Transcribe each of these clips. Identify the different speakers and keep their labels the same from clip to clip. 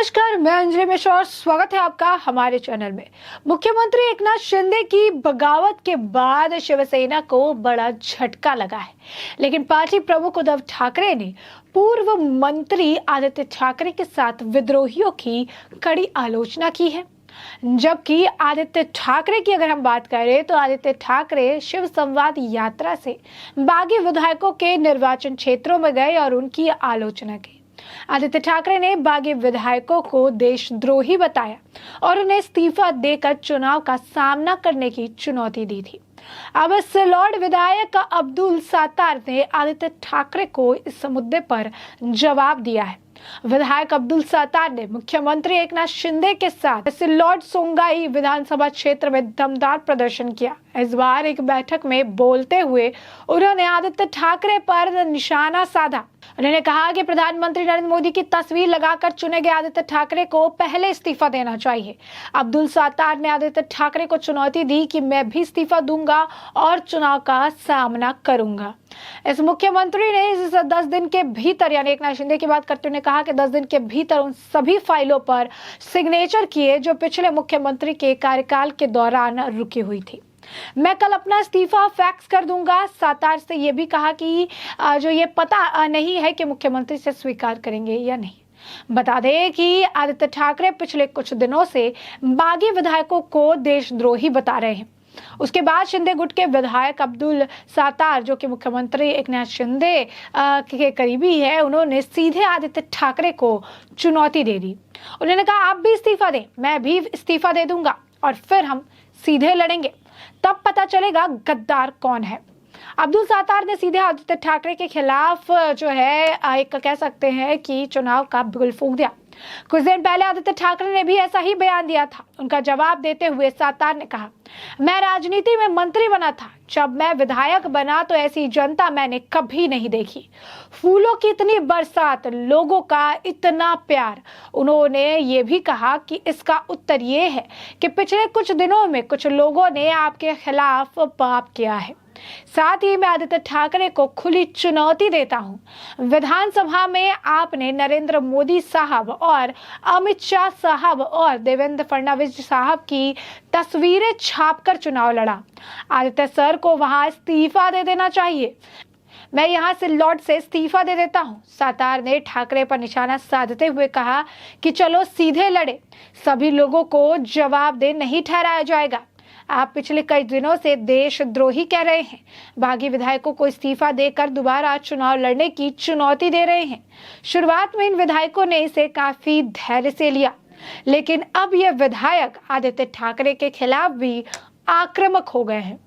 Speaker 1: नमस्कार, मैं अंजलि मिश्रा और स्वागत है आपका हमारे चैनल में। मुख्यमंत्री एकनाथ शिंदे की बगावत के बाद शिवसेना को बड़ा झटका लगा है, लेकिन पार्टी प्रमुख उद्धव ठाकरे ने पूर्व मंत्री आदित्य ठाकरे के साथ विद्रोहियों की कड़ी आलोचना की है। जबकि आदित्य ठाकरे की अगर हम बात करें तो आदित्य ठाकरे शिव संवाद यात्रा से बागी विधायकों के निर्वाचन क्षेत्रों में गए और उनकी आलोचना की। आदित्य ठाकरे ने बागी विधायकों को देशद्रोही बताया और उन्हें इस्तीफा देकर चुनाव का सामना करने की चुनौती दी थी। अब सिल्लोड विधायक अब्दुल सत्तार ने आदित्य ठाकरे को इस मुद्दे पर जवाब दिया है। विधायक अब्दुल सत्तार ने मुख्यमंत्री एकनाथ शिंदे के साथ सिल्लोड सोंगाई विधानसभा क्षेत्र में दमदार प्रदर्शन किया। इस बार एक बैठक में बोलते हुए उन्होंने आदित्य ठाकरे पर निशाना साधा। उन्होंने कहा कि प्रधानमंत्री नरेंद्र मोदी की तस्वीर लगाकर चुने गए आदित्य ठाकरे को पहले इस्तीफा देना चाहिए। अब्दुल सत्तार ने आदित्य ठाकरे को चुनौती दी कि मैं भी इस्तीफा दूंगा और चुनाव का सामना करूंगा। इस मुख्यमंत्री ने इस 10 दिन के भीतर, यानी एकनाथ शिंदे की बात करते हुए कहा कि 10 दिन के भीतर उन सभी फाइलों पर सिग्नेचर किए जो पिछले मुख्यमंत्री के कार्यकाल के दौरान रुकी हुई थी। मैं कल अपना इस्तीफा फैक्स कर दूंगा। सत्तार से ये भी कहा कि जो ये पता नहीं है कि मुख्यमंत्री से स्वीकार करेंगे या नहीं। बता दें कि आदित्य ठाकरे पिछले कुछ दिनों से बागी विधायकों को देशद्रोही बता रहे हैं। उसके बाद शिंदे गुट के विधायक अब्दुल सत्तार, जो कि मुख्यमंत्री एकनाथ शिंदे के करीबी है, उन्होंने सीधे आदित्य ठाकरे को चुनौती दे दी। उन्होंने कहा आप भी इस्तीफा दें, मैं भी इस्तीफा दे दूंगा और फिर हम सीधे लड़ेंगे, तब पता चलेगा गद्दार कौन है। अब्दुल सत्तार ने सीधे आदित्य ठाकरे के खिलाफ जो है एक कह सकते हैं कि चुनाव का बिगुल फूंक दिया। कुछ दिन पहले आदित्य ठाकरे ने भी ऐसा ही बयान दिया था। उनका जवाब देते हुए सत्तार ने कहा, मैं राजनीति में मंत्री बना था, जब मैं विधायक बना तो ऐसी जनता मैंने कभी नहीं देखी। फूलों की इतनी बरसात, लोगों का इतना प्यार। उन्होंने ये भी कहा कि इसका उत्तर ये है कि पिछले कुछ दिनों में कुछ लोगों ने आपके खिलाफ पाप किया है। साथ ही मैं आदित्य ठाकरे को खुली चुनौती देता हूं। विधानसभा में आपने नरेंद्र मोदी साहब और अमित शाह साहब और देवेंद्र फडणवीस साहब की तस्वीरें छापकर चुनाव लड़ा। आदित्य सर को वहां इस्तीफा दे देना चाहिए। मैं यहां से लौट से इस्तीफा दे देता हूं। सत्तार ने ठाकरे पर निशाना साधते हुए कहा कि चलो सीधे लड़े, सभी लोगों को जवाबदेह नहीं ठहराया जाएगा। आप पिछले कई दिनों से देशद्रोही कह रहे हैं, बागी विधायकों को इस्तीफा देकर दोबारा चुनाव लड़ने की चुनौती दे रहे हैं। शुरुआत में इन विधायकों ने इसे काफी धैर्य से लिया, लेकिन अब ये विधायक आदित्य ठाकरे के खिलाफ भी आक्रामक हो गए हैं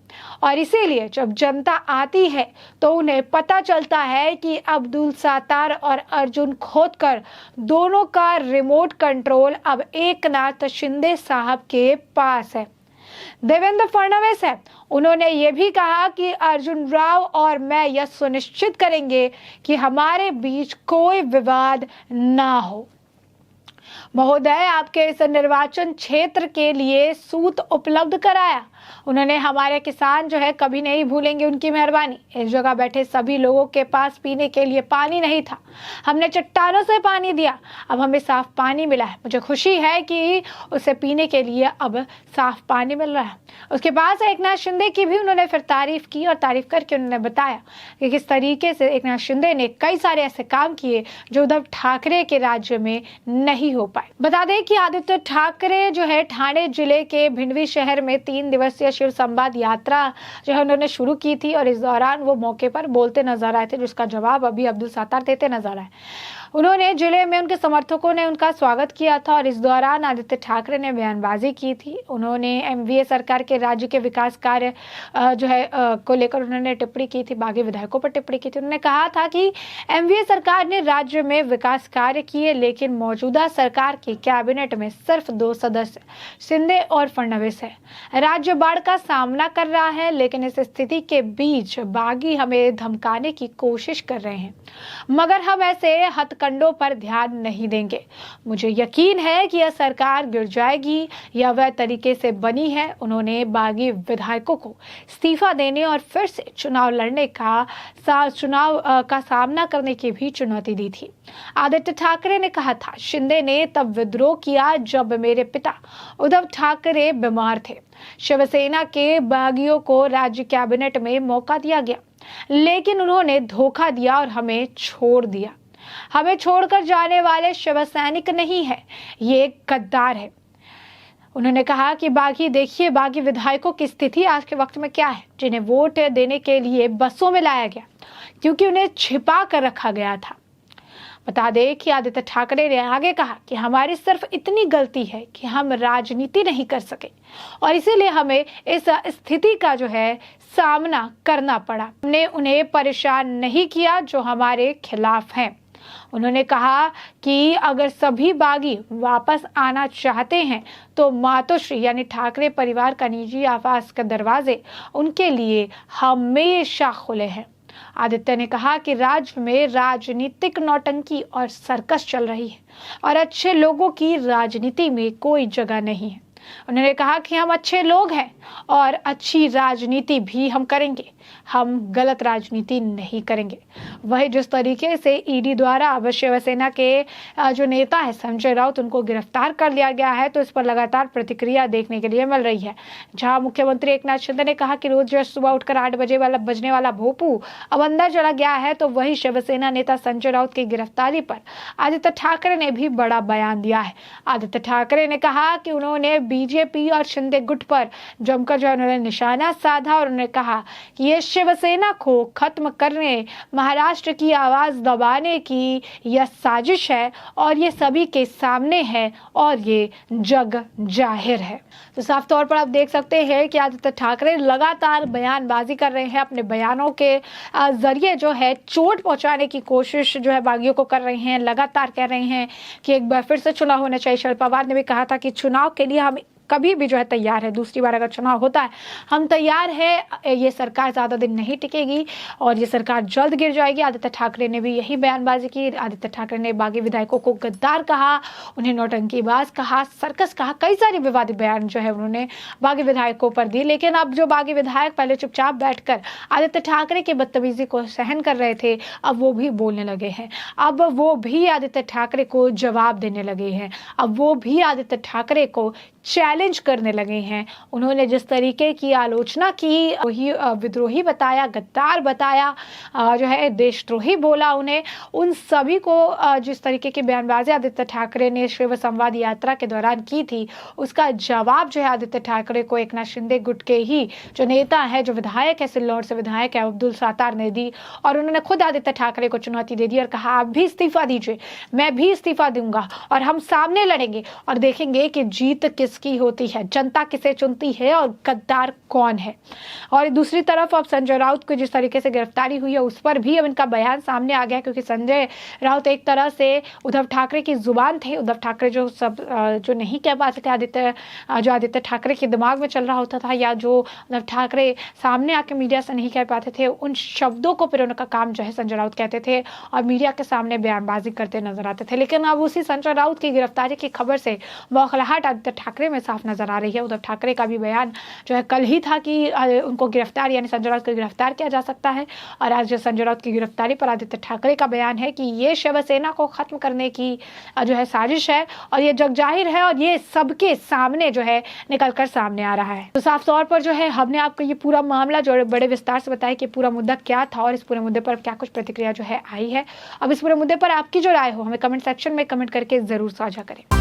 Speaker 1: और इसीलिए जब जनता आती है तो उन्हें पता चलता है कि अब्दुल सत्तार और अर्जुन खोतकर दोनों का रिमोट कंट्रोल अब एकनाथ शिंदे साहब के पास है। देवेंद्र फडणवीस है, उन्होंने ये भी कहा कि अर्जुन राव और मैं यह सुनिश्चित करेंगे कि हमारे बीच कोई विवाद ना हो। महोदय, आपके इस निर्वाचन क्षेत्र के लिए सूत उपलब्ध कराया। उन्होंने हमारे किसान जो है कभी नहीं भूलेंगे उनकी मेहरबानी। इस जगह बैठे सभी लोगों के पास पीने के लिए पानी नहीं था, हमने चट्टानों से पानी दिया, अब हमें साफ पानी मिला है। मुझे खुशी है कि उसे पीने के लिए अब साफ पानी मिल रहा है। उसके बाद से एकनाथ शिंदे की भी उन्होंने फिर तारीफ की और तारीफ करके उन्होंने बताया कि किस तरीके से एकनाथ शिंदे ने कई सारे ऐसे काम किए जो उद्धव ठाकरे के राज्य में नहीं हो पाए। बता दें कि आदित्य ठाकरे जो है ठाणे जिले के भिंडवी शहर में 3 दिवसीय शिव संवाद यात्रा जो है उन्होंने शुरू की थी और इस दौरान वो मौके पर बोलते नजर आए थे, जिसका जवाब अभी अब्दुल सत्तार देते नजर आए। उन्होंने जिले में उनके समर्थकों ने उनका स्वागत किया था और इस दौरान आदित्य ठाकरे ने बयानबाजी की थी। उन्होंने एमवीए सरकार के राज्य के विकास कार्य जो है को लेकर उन्होंने टिप्पणी की थी, बागी विधायकों पर टिप्पणी की थी। उन्होंने कहा था कि एमवीए सरकार ने राज्य में विकास कार्य किए, लेकिन मौजूदा सरकार की कैबिनेट में सिर्फ 2 सदस्य शिंदे और फडणवीस है। राज्य बाढ़ का सामना कर रहा है, लेकिन इस स्थिति के बीच बागी हमें धमकाने की कोशिश कर रहे हैं, मगर हम ऐसे हथकंडे कंडों पर ध्यान नहीं देंगे। मुझे यकीन है कि यह सरकार गिर जाएगी, यह वह तरीके से बनी है। उन्होंने बागी विधायकों को इस्तीफा देने और फिर से चुनाव लड़ने का सामना करने की भी चुनौती दी थी। आदित्य ठाकरे ने कहा था, शिंदे ने तब विद्रोह किया जब मेरे पिता उद्धव ठाकरे बीमार थे। शिवसेना के बागियों को राज्य कैबिनेट में मौका दिया गया, लेकिन उन्होंने धोखा दिया और हमें छोड़ दिया। हमें छोड़कर जाने वाले शिव सैनिक नहीं है, ये गद्दार है। उन्होंने कहा कि बागी विधायकों की स्थिति आज के वक्त में क्या है, जिन्हें वोट देने के लिए बसों में लाया गया क्योंकि उन्हें छिपा कर रखा गया था। बता दें कि आदित्य ठाकरे ने आगे कहा कि हमारी सिर्फ इतनी गलती है कि हम राजनीति नहीं कर सके और इसीलिए हमें इस स्थिति का सामना करना पड़ा। हमने उन्हें परेशान नहीं किया जो हमारे खिलाफ हैं। उन्होंने कहा कि अगर सभी बागी वापस आना चाहते हैं तो मातोश्री यानी ठाकरे परिवार का निजी आवास के दरवाजे उनके लिए हमेशा खुले हैं। आदित्य ने कहा कि राज्य में राजनीतिक नौटंकी और सर्कस चल रही है और अच्छे लोगों की राजनीति में कोई जगह नहीं है। उन्होंने कहा कि हम अच्छे लोग हैं और अच्छी राजनीति भी हम करेंगे, हम गलत राजनीति नहीं करेंगे। वही जिस तरीके से ईडी द्वारा अब शिवसेना के जो नेता है संजय राउत, उनको गिरफ्तार कर लिया गया है, तो इस पर लगातार प्रतिक्रिया देखने के लिए मिल रही है। जहां मुख्यमंत्री एकनाथ शिंदे ने कहा कि रोज सुबह उठकर 8 बजे बजने वाला भोपू अब अंदर चला गया है, तो वही शिवसेना नेता संजय राउत की गिरफ्तारी पर आदित्य ठाकरे ने भी बड़ा बयान दिया है। आदित्य ठाकरे ने कहा कि उन्होंने बीजेपी और शिंदे गुट पर जमकर उन्होंने निशाना साधा और उन्होंने कहा कि ये शिवसेना को खत्म करने, महाराष्ट्र की आवाज दबाने की यह साजिश है और ये सभी के सामने है और ये जग जाहिर है। तो साफ तौर पर आप देख सकते हैं कि आदित्य ठाकरे लगातार बयानबाजी कर रहे हैं, अपने बयानों के जरिए चोट पहुंचाने की कोशिश बागियों को कर रहे हैं। लगातार कह रहे हैं कि एक बार फिर से चुनाव होना चाहिए। शरद पवार ने भी कहा था कि चुनाव के लिए हम कभी भी तैयार है, दूसरी बार अगर चुनाव होता है हम तैयार है। ये सरकार ज्यादा दिन नहीं टिकेगी और ये सरकार जल्द गिर जाएगी। आदित्य ठाकरे ने भी यही बयानबाजी की। आदित्य ठाकरे ने बागी विधायकों को गद्दार कहा, उन्हें नौटंकीबाज कहा, सर्कस कहा, कई सारे विवादित बयान उन्होंने बागी विधायकों पर दी। लेकिन अब जो बागी विधायक पहले चुपचाप बैठकर आदित्य ठाकरे की बदतमीजी को सहन कर रहे थे, अब वो भी बोलने लगे हैं। अब वो भी आदित्य ठाकरे को जवाब देने लगे हैं। अब वो भी आदित्य ठाकरे को चैलेंज करने लगे हैं। उन्होंने जिस तरीके की आलोचना की, वही विद्रोही बताया, गद्दार बताया, देशद्रोही बोला उन्हें, उन सभी को जिस तरीके की बयानबाजी आदित्य ठाकरे ने शिव संवाद यात्रा के दौरान की थी, उसका जवाब आदित्य ठाकरे को एकनाथ शिंदे गुट के ही जो नेता है, जो विधायक है, सिल्लोड से विधायक है, अब्दुल सत्तार ने दी। और उन्होंने खुद आदित्य ठाकरे को चुनौती दे दी और कहा आप भी इस्तीफा दीजिए, मैं भी इस्तीफा दूंगा और हम सामने लड़ेंगे और देखेंगे कि जीत किसकी होती है, जनता किसे चुनती है और गद्दार कौन है। और दूसरी तरफ अब संजय राउत को जिस तरीके से गिरफ्तारी हुई है, उस पर भी अब इनका बयान सामने आ गया, क्योंकि संजय राउत एक तरह से उद्धव ठाकरे की जुबान थे। उद्धव ठाकरे जो नहीं कह पाते थे, आदित्य ठाकरे के दिमाग में चल रहा होता था, या जो उद्धव ठाकरे सामने आके मीडिया से नहीं कह पाते थे, उन शब्दों को फिर उनका काम संजय राउत कहते थे और मीडिया के सामने बयानबाजी करते नजर आते थे। लेकिन अब उसी संजय राउत की गिरफ्तारी की खबर से बौखलाहट आदित्य ठाकरे में साफ नजर आ रही है। उद्धव ठाकरे का भी बयान कल ही था कि उनको गिरफ्तार यानी संजय राउत को गिरफ्तार किया जा सकता है, और आज संजय राउत की गिरफ्तारी पर आदित्य ठाकरे का बयान है कि ये शिवसेना को खत्म करने की साजिश है और ये जग जाहिर है और ये सबके सामने निकल कर सामने आ रहा है। तो साफ तौर पर हमने आपको ये पूरा मामला बड़े विस्तार से बताया कि पूरा मुद्दा क्या था और इस पूरे मुद्दे पर क्या कुछ प्रतिक्रिया आई है। अब इस पूरे मुद्दे पर आपकी जो राय हो हमें कमेंट सेक्शन में कमेंट करके जरूर साझा करें।